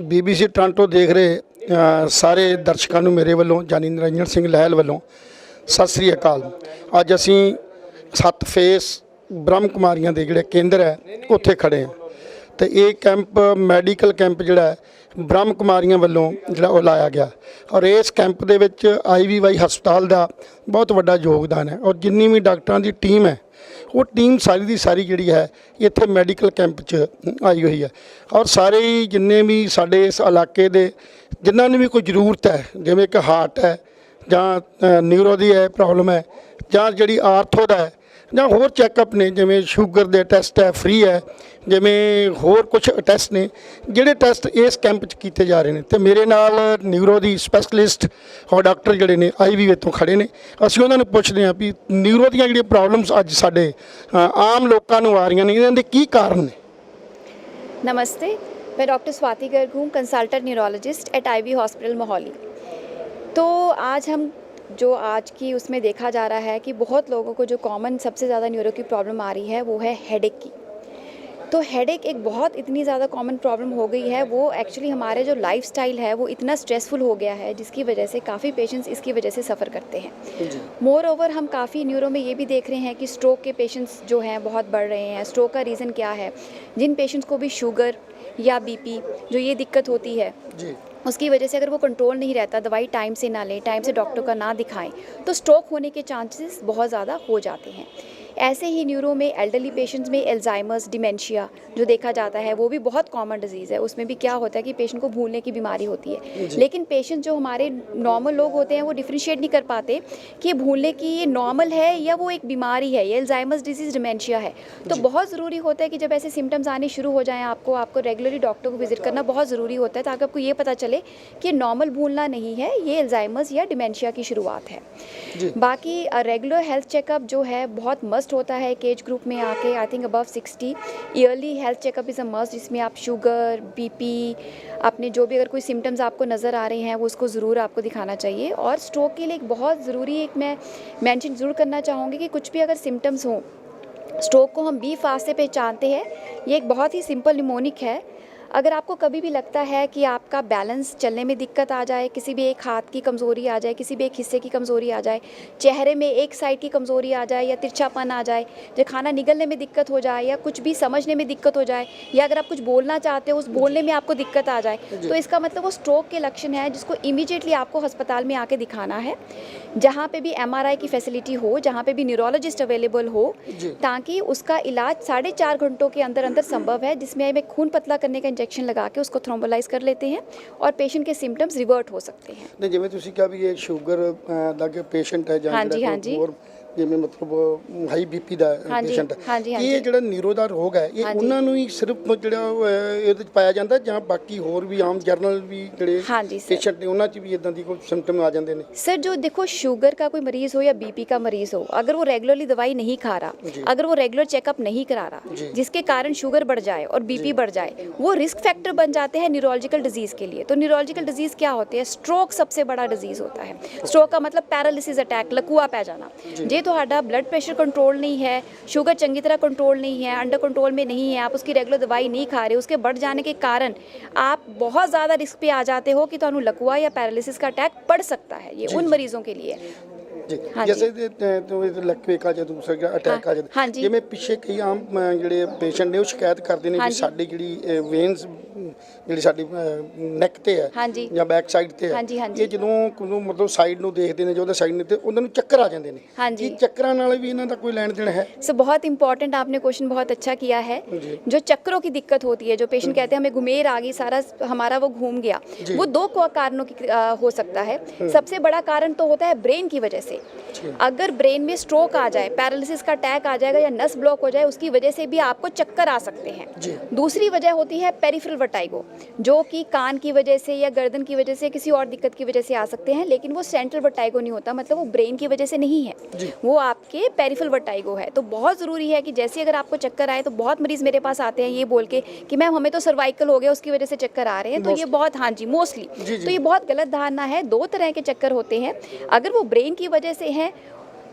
BBC Toronto ਦੇਖ ਰਹੇ ਸਾਰੇ ਦਰਸ਼ਕਾਂ ਨੂੰ ਮੇਰੇ ਵੱਲੋਂ ਜਾਨੀ ਨਿਰੰਜਨ ਸਿੰਘ ਲਹਿਲ ਵੱਲੋਂ ਸਤਿ ਸ੍ਰੀ ਅਕਾਲ। ਅੱਜ ਅਸੀਂ 7 ਫੇਸ ਬ੍ਰਹਮ ਕੁਮਾਰੀਆਂ ਦੇ ਜਿਹੜੇ ਕੇਂਦਰ ਹੈ ਉੱਥੇ ਖੜੇ ਹਾਂ ਤੇ ਇਹ ਕੈਂਪ ਮੈਡੀਕਲ ਕੈਂਪ ਜਿਹੜਾ ਹੈ ਬ੍ਰਹਮ ਕੁਮਾਰੀਆਂ ਵੱਲੋਂ ਜਿਹੜਾ ਉਹ ਲਾਇਆ ਗਿਆ ਔਰ ਇਸ ਕੈਂਪ ਦੇ ਵਿੱਚ IVY ਹਸਪਤਾਲ ਦਾ ਬਹੁਤ ਵੱਡਾ ਯੋਗਦਾਨ ਹੈ ਔਰ ਜਿੰਨੀ ਵੀ ਡਾਕਟਰਾਂ ਦੀ ਟੀਮ ਹੈ ਉਹ ਟੀਮ ਸਾਰੀ ਦੀ ਸਾਰੀ ਜਿਹੜੀ ਹੈ ਇੱਥੇ ਮੈਡੀਕਲ ਕੈਂਪ 'ਚ ਆਈ ਹੋਈ ਹੈ ਔਰ ਸਾਰੇ ਹੀ ਜਿੰਨੇ ਵੀ ਸਾਡੇ ਇਸ ਇਲਾਕੇ ਦੇ ਜਿਨ੍ਹਾਂ ਨੂੰ ਵੀ ਕੋਈ ਜ਼ਰੂਰਤ ਹੈ ਜਿਵੇਂ ਕਿ ਹਾਰਟ ਹੈ ਜਾਂ ਨਿਊਰੋ ਦੀ ਹੈ ਪ੍ਰੋਬਲਮ ਹੈ ਜਾਂ ਜਿਹੜੀ ਆਰਥੋ ਦਾ ਹੈ ਜਾਂ ਹੋਰ ਚੈੱਕਅਪ ਨੇ ਜਿਵੇਂ ਸ਼ੂਗਰ ਦੇ ਟੈਸਟ ਹੈ ਫ੍ਰੀ ਹੈ ਜਿਵੇਂ ਹੋਰ ਕੁਝ ਟੈਸਟ ਨੇ ਜਿਹੜੇ ਟੈਸਟ ਇਸ ਕੈਂਪ 'ਚ ਕੀਤੇ ਜਾ ਰਹੇ ਨੇ ਤੇ ਮੇਰੇ ਨਾਲ ਨਿਊਰੋ ਦੀ ਸਪੈਸ਼ਲਿਸਟ ਔਰ ਡਾਕਟਰ ਜਿਹੜੇ ਨੇ IVY ਤੋਂ ਖੜੇ ਨੇ। ਅਸੀਂ ਉਹਨਾਂ ਨੂੰ ਪੁੱਛਦੇ ਹਾਂ ਵੀ ਨਿਊਰੋ ਦੀਆਂ ਜਿਹੜੀਆਂ ਪ੍ਰੋਬਲਮਸ ਅੱਜ ਸਾਡੇ ਆਮ ਲੋਕਾਂ ਨੂੰ ਆ ਰਹੀਆਂ ਨੇ ਇਹਨਾਂ ਦੇ ਕੀ ਕਾਰਨ ਨੇ। नमस्ते, मैं डॉक्टर स्वाति गर्ग हूँ, consultant neurologist at IVY hospital Mohali. तो आज हम जो आज की उसमें देखा जा रहा है कि बहुत लोगों को जो कॉमन सबसे ज़्यादा न्यूरो की प्रॉब्लम आ रही है वो है हेडेक की। तो हेडेक एक बहुत इतनी ज़्यादा कॉमन प्रॉब्लम हो गई है, वो एक्चुअली हमारे जो लाइफस्टाइल है वो इतना स्ट्रेसफुल हो गया है जिसकी वजह से काफ़ी पेशेंट्स इसकी वजह से सफ़र करते हैं। मोर ओवर हम काफ़ी न्यूरो में ये भी देख रहे हैं कि स्ट्रोक के पेशेंट्स जो हैं बहुत बढ़ रहे हैं। स्ट्रोक का रीज़न क्या है? जिन पेशेंट्स को भी शुगर या BP जो ये दिक्कत होती है उसकी वजह से अगर वो कंट्रोल नहीं रहता, दवाई टाइम से ना लें, टाइम से डॉक्टर का ना दिखाएं, तो स्ट्रोक होने के चांसेस बहुत ज़्यादा हो जाते हैं। ऐसे ही न्यूरो में एल्डरली पेशेंट्स में एल्जाइमर्स डिमेंशिया जो देखा जाता है वो भी बहुत कॉमन डिजीज़ है। उसमें भी क्या होता है कि पेशेंट को भूलने की बीमारी होती है, लेकिन पेशेंट जो हमारे नॉर्मल लोग होते हैं वो डिफ्रेंशिएट नहीं कर पाते कि ये भूलने की ये नॉर्मल है या वो एक बीमारी है, ये एल्जाइमर्स डिजीज़ डिमेंशिया है। तो बहुत ज़रूरी होता है कि जब ऐसे सिम्टम्स आने शुरू हो जाएँ आपको रेगुलरली डॉक्टर को विजिट करना बहुत ज़रूरी होता है ताकि आपको ये पता चले कि नॉर्मल भूलना नहीं है, ये एल्जाइमर्स या डिमेंशिया की शुरुआत है। बाकी रेगुलर हेल्थ चेकअप जो है बहुत मस्ट होता है एक एज ग्रुप में आके, I think above 60 yearly health checkup is a must, जिसमें आप शुगर BP अपने जो भी अगर कोई सिम्टम्स आपको नज़र आ रहे हैं वो उसको ज़रूर आपको दिखाना चाहिए। और स्ट्रोक के लिए एक बहुत ज़रूरी एक मैं मेंशन ज़रूर करना चाहूँगी कि कुछ भी अगर सिम्टम्स हों, स्ट्रोक को हम B फास्ट से पहचानते हैं। ये एक बहुत ही सिंपल निमोनिक है। अगर आपको कभी भी लगता है कि आपका बैलेंस चलने में दिक्कत आ जाए, किसी भी एक हाथ की कमज़ोरी आ जाए, किसी भी एक हिस्से की कमज़ोरी आ जाए, चेहरे में एक साइड की कमज़ोरी आ जाए या तिरछापन आ जाए, जो खाना निगलने में दिक्कत हो जाए या कुछ भी समझने में दिक्कत हो जाए, या अगर आप कुछ बोलना चाहते हो उस बोलने में आपको दिक्कत आ जाए, तो इसका मतलब वो स्ट्रोक के लक्षण है जिसको इमीडिएटली आपको अस्पताल में आके दिखाना है, जहाँ पे भी MRI की फैसिलिटी हो, जहाँ पे भी न्यूरोलॉजिस्ट अवेलेबल हो, ताकि उसका इलाज 4.5 घंटों के अंदर अंदर संभव है, जिसमें हमें खून पतला करने का इंजेक्शन लगा के उसको थ्रोम्बोलाइज कर लेते हैं और पेशेंट के सिम्टम्स रिवर्ट हो सकते हैं। नहीं जिवें तुसीं कहा भी ये शुगर दा के पेशेंट है जां और ਜਿਵੇਂ ਮਤਲਬ ਹਾਈ BP ਦਾ ਪੇਸ਼ੈਂਟ ਇਹ ਜਿਹੜਾ ਨਿਊਰੋ ਦਾ ਰੋਗ ਹੈ ਇਹ ਉਹਨਾਂ ਨੂੰ ਹੀ ਸਿਰਫ ਜਿਹੜਾ ਇਹਦੇ ਵਿੱਚ ਪਾਇਆ ਜਾਂਦਾ ਜਾਂ ਬਾਕੀ ਹੋਰ ਵੀ ਆਮ ਜਰਨਲ ਵੀ ਜਿਹੜੇ पेशेंट ने ਉਹਨਾਂ 'ਚ ਵੀ ਇਦਾਂ ਦੀ ਕੋਈ सिम्टम आ जाते हैं? सर जो देखो शुगर का कोई मरीज़ हो या BP का मरीज़ हो, अगर वो रेगुलरली दवाई नहीं खा रहा, अगर वो रेगुलर चेकअप नहीं करा रहा, जिसके कारण शुगर बढ़ जाए और BP बढ़ जाए, वो रिस्क फैक्टर बन जाते हैं न्यूरोलॉजिकल डिजीज़ के लिए। तो न्यूरोलॉजिकल डिजीज़ क्या होती है? स्ट्रोक सबसे बड़ा डिजीज़ होता है। स्ट्रोक का मतलब पैरालिसिस अटैक, लकवा पै जाना। जे ਤੁਹਾਡਾ ब्लड प्रेशर कंट्रोल नहीं है, शुगर चंगी तरह कंट्रोल नहीं है, अंडर कंट्रोल में नहीं है, आप उसकी रेगुलर दवाई नहीं खा रहे, उसके बढ़ जाने के कारण आप बहुत ज़्यादा रिस्क पे आ जाते हो कि ਤੁਹਾਨੂੰ लकवा या पैरालिसिस का अटैक पड़ सकता है। ये उन मरीजों के लिए जैसे लकवे का जो दूसरा अटैक आ जाता है, जिवें पिछे कई आम ਜਿਹੜੇ ਪੇਸ਼ੈਂਟ ਨੇ ਉਹ ਸ਼ਿਕਾਇਤ ਕਰਦੇ ਨੇ ਕਿ ਸਾਡੀ ਜਿਹੜੀ ਵੇਨਸ ਜਿਹੜੀ ਸਾਡੀ ਨੈਕ ਤੇ ਹੈ ਜਾਂ ਬੈਕ ਸਾਈਡ ਤੇ ਹੈ, ਇਹ ਜਦੋਂ ਮਤਲਬ ਸਾਈਡ ਨੂੰ ਦੇਖਦੇ ਨੇ, ਜੋ ਉਹਦੇ ਸਾਈਡ ਨੇ ਤੇ ਉਹਨਾਂ ਨੂੰ ਚੱਕਰ ਆ ਜਾਂਦੇ ਨੇ। ਕੀ ਚੱਕਰਾਂ ਨਾਲ ਵੀ ਇਹਨਾਂ ਦਾ ਕੋਈ ਲੈਣ देन है? सो बहुत इंपॉर्टेंट आपने क्वेश्चन बहुत अच्छा किया है। जो चक्करों की दिक्कत होती है, जो पेशेंट कहते हैं हमें घुमेर आ गई, सारा हमारा वो घूम गया, वो 2 कारणों की हो सकता है। सबसे बड़ा कारण तो होता है ब्रेन की वजह से। अगर ब्रेन में स्ट्रोक आ जाए, पैरालिसिस का अटैक आ जाएगा या नस ब्लॉक हो जाए, उसकी वजह से भी आपको चक्कर आ सकते हैं। दूसरी वजह होती है पेरिफेरल वर्टाइगो, जो कि कान की वजह से या गर्दन की वजह से किसी और दिक्कत की वजह से आ सकते हैं, लेकिन वो सेंट्रल वर्टाइगो नहीं होता, मतलब वो ब्रेन की वजह से नहीं है, वो आपके पेरिफेरल वर्टाइगो है। तो बहुत ज़रूरी है कि जैसे अगर आपको चक्कर आए, तो बहुत मरीज़ मेरे पास आते हैं ये बोल के कि मैम हमें तो सर्वाइकल हो गया उसकी वजह से चक्कर आ रहे हैं। तो ये बहुत मोस्टली तो ये बहुत गलत धारणा है। 2 तरह के चक्कर होते हैं। अगर वो ब्रेन की वजह से है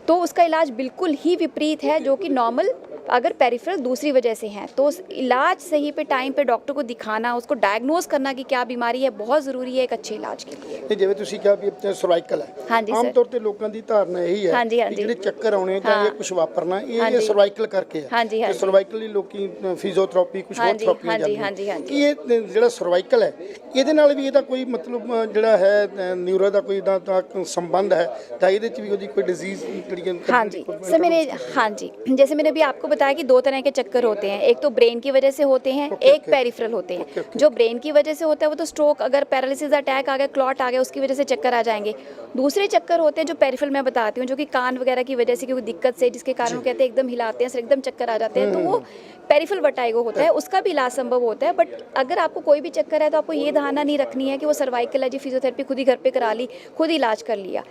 तो उसका इलाज बिल्कुल ही विपरीत है, जो कि नॉर्मल अगर पेरिफेरल दूसरी वजह से हैं तो उस इलाज सही पे टाइम पे डॉक्टर को दिखाना, उसको डायग्नोज करना कि क्या बीमारी है, बहुत ज़रूरी है एक अच्छे इलाज के लिए। ਇਹ ਜਿਵੇਂ ਤੁਸੀਂ ਕਿਹਾ ਵੀ ਆਪਣੇ ਸਰਵਾਈਕਲ ਹੈ, ਹਾਂਜੀ ਆਮ ਸਰ। ਤੌਰ ਤੇ ਲੋਕਾਂ ਦੀ ਧਾਰਨਾ ਇਹੀ ਹੈ ਹਾਂਜੀ, ਕਿ ਹਾਂਜੀ। ਜਿਹੜੇ ਚੱਕਰ ਆਉਣੇ ਜਾਂ ਇਹ ਕੁਝ ਵਾਪਰਨਾ ਇਹ ਸਰਵਾਈਕਲ ਕਰਕੇ ਹੈ। ਹਾਂਜੀ, ਹਾਂਜੀ। ਸਰਵਾਈਕਲ ਲਈ ਲੋਕੀ ਫਿਜ਼ੀਓਥੈਰੇਪੀ ਕੁਝ ਹੋਰ ਹਾਂਜੀ, ਥੈਰੇਪੀਆਂ ਹਾਂਜੀ, ਜਾਂਦੀਆਂ। ਹਾਂਜੀ, ਹਾਂਜੀ। ਕੀ ਇਹ ਜਿਹੜਾ ਸਰਵਾਈਕਲ ਹੈ ਇਹਦੇ ਨਾਲ ਵੀ ਇਹਦਾ ਕੋਈ ਮਤਲਬ ਜਿਹੜਾ ਹੈ ਨਿਊਰੋ ਦਾ ਕੋਈ ਇਹਦਾ ਤਾਂ ਸੰਬੰਧ ਹੈ ਤਾਂ ਇਹਦੇ 'ਚ ਵੀ ਉਹਦੀ ਕੋਈ ਡਿਜ਼ੀਜ਼ ਜਿਹੜੀ हाँ जी सर, मैंने हाँ जी जैसे मैंने अभी आपको बताया कि 2 तरह के चक्कर होते हैं, एक तो ब्रेन की वजह से होते हैं, एक पेरिफेरल होते हैं। जो ब्रेन की वजह से होता है वो तो स्ट्रोक, अगर पैरालिसिस अटैक आ गया, क्लॉट आ गया, उसकी वजह से चक्कर आ जाएंगे। दूसरे चक्कर होते हैं जो पेरिफेरल मैं बताती हूँ, जो कि कान वगैरह की वजह से, क्योंकि दिक्कत से जिसके कारण वो कहते हैं एकदम हिलाते हैं सर, एकदम चक्कर आ जाते हैं, तो वो पेरिफेरल वर्टाइगो होता है, उसका भी इलाज संभव होता है। बट अगर आपको कोई भी चक्कर है तो आपको ये धारणा नहीं रखनी है कि वो सर्वाइकल है जी, फिजियोथेरेपी खुद ही घर पे करा ली, खुद ही इलाज कर लिया।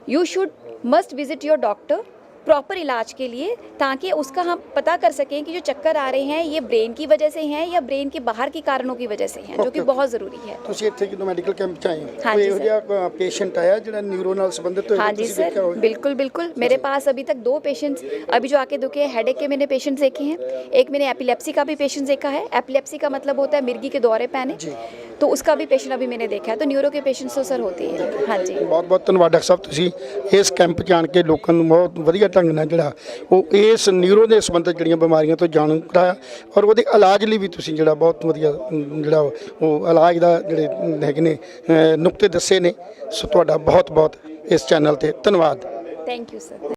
You should must visit your doctor proper इलाज के लिए, ताकि उसका हम पता कर सकें कि जो चक्कर आ रहे हैं ये ब्रेन की वजह से हैं या ब्रेन के बाहर की कारणों की वजह से हैं, जो कि बहुत ज़रूरी है। ਤੁਸੀਂ ਇੱਥੇ ਜਦੋਂ ਮੈਡੀਕਲ ਕੈਂਪ 'ਚ ਆਏ ਹੋ हाँ ਕੋਈ जी ਇਹੋ ਜਿਹਾ ਪੇਸ਼ੈਂਟ ਆਇਆ ਜਿਹੜਾ ਨਿਊਰੋ ਨਾਲ ਸੰਬੰਧਿਤ ਹੋਇਆ हाँ जी ਤੁਸੀਂ सर, ਦੇਖਿਆ ਹੋਵੇ? बिल्कुल बिल्कुल। मेरे पास अभी तक 2 पेशेंट्स अभी जो आके दुखे, हेडेक के मैंने पेशेंट्स देखे हैं, एक मैंने एपिलेप्सी का भी पेशेंट देखा है। एपिलेप्सी का मतलब होता है मिर्गी के दौरे पैने, तो उसका भी पेशेंट अभी मैंने देखा है। तो न्यूरो के पेशेंट्स तो सर होते हैं। हाँ जी, ਬਹੁਤ ਬਹੁਤ ਧੰਨਵਾਦ ਡਾਕਟਰ ਸਾਹਿਬ, ਤੁਸੀਂ ਇਸ ਕੈਂਪ 'ਚ ਆਣ ਕੇ ਲੋਕਾਂ ਨੂੰ ਬਹੁਤ ਵਧੀਆ ਢੰਗ ਨਾਲ ਜਿਹੜਾ ਉਹ ਇਸ ਨਿਊਰੋ ਦੇ ਸੰਬੰਧਿਤ ਜਿਹੜੀਆਂ ਬਿਮਾਰੀਆਂ ਤੋਂ ਜਾਣੂ ਕਰਾਇਆ, ਔਰ ਉਹਦੇ ਇਲਾਜ ਲਈ ਵੀ ਤੁਸੀਂ ਜਿਹੜਾ ਬਹੁਤ ਵਧੀਆ ਜਿਹੜਾ ਉਹ ਇਲਾਜ ਦਾ ਜਿਹੜੇ ਹੈਗੇ ਨੇ ਨੁਕਤੇ ਦੱਸੇ ਨੇ। ਸੋ ਤੁਹਾਡਾ ਬਹੁਤ ਬਹੁਤ ਇਸ ਚੈਨਲ ਤੇ ਧੰਨਵਾਦ। Thank you sir.